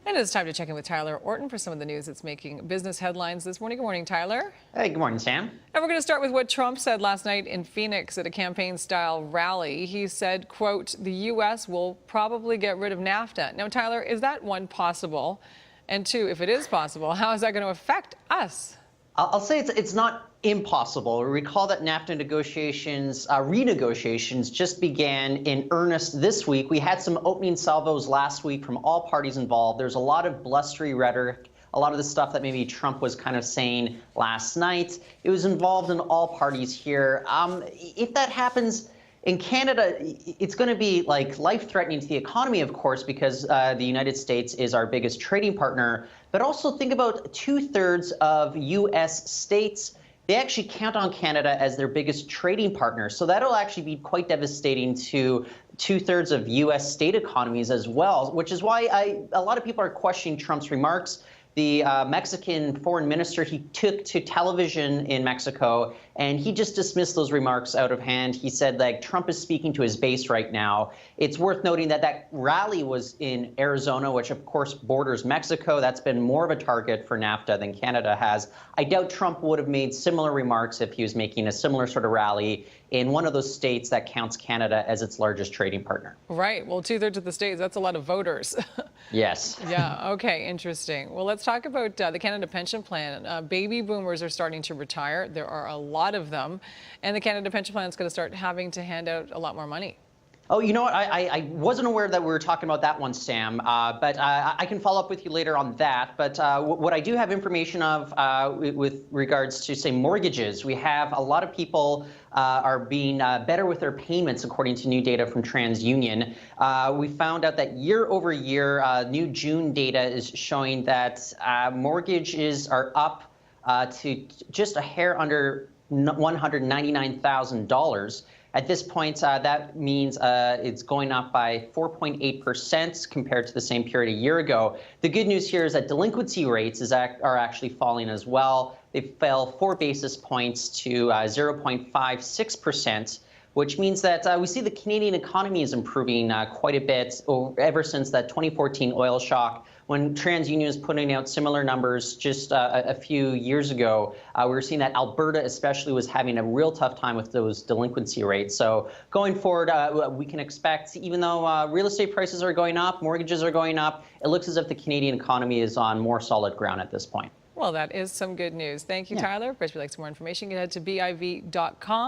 And it's time to check in with Tyler Orton for some of the news that's making business headlines this morning. Good morning, Tyler. Hey, good morning, Sam. And we're going to start with what Trump said last night in Phoenix at a campaign-style rally. He said, quote, the U.S. will probably get rid of NAFTA. Now, Tyler, is that one possible? And two, if it is possible, how is that going to affect us? I'll say it's not impossible. Recall that NAFTA negotiations, renegotiations just began in earnest this week. We had some opening salvos last week from all parties involved. There's a lot of blustery rhetoric, a lot of the stuff that maybe Trump was kind of saying last night. It was involved in all parties here. If that happens in Canada, it's going to be like life-threatening to the economy, of course, because the United States is our biggest trading partner. But also think about 2/3 of U.S. states. They actually count on Canada as their biggest trading partner. So that'll actually be quite devastating to 2/3 of U.S. state economies as well, which is why a lot of people are questioning Trump's remarks. The Mexican foreign minister, he took to television in Mexico, and he just dismissed those remarks out of hand. He said, like, Trump is speaking to his base right now. It's worth noting that that rally was in Arizona, which, of course, borders Mexico. That's been more of a target for NAFTA than Canada has. I doubt Trump would have made similar remarks if he was making a similar sort of rally in one of those states that counts Canada as its largest trading partner. Right. Well, 2/3 of the states, that's a lot of voters. Yes. Yeah. Okay. Interesting. Well, let's talk about the Canada Pension Plan. Baby boomers are starting to retire. There are a lot of them. And the Canada Pension Plan is going to start having to hand out a lot more money. Oh, you know what? I wasn't aware that we were talking about that one, Sam, but I can follow up with you later on that. But what I do have information of with regards to, say, mortgages, we have a lot of people are being better with their payments, according to new data from TransUnion. We found out that year over year, new June data is showing that mortgages are up to just a hair under $199,000. At this point, that means it's going up by 4.8% compared to the same period a year ago. The good news here is that delinquency rates are actually falling as well. They fell 4 basis points to 0.56%, which means that we see the Canadian economy is improving quite a bit ever since that 2014 oil shock. When TransUnion was putting out similar numbers just a few years ago, we were seeing that Alberta especially was having a real tough time with those delinquency rates. So going forward, we can expect, even though real estate prices are going up, mortgages are going up, it looks as if the Canadian economy is on more solid ground at this point. Well, that is some good news. Thank you, Tyler. If you'd like some more information, you can head to BIV.com.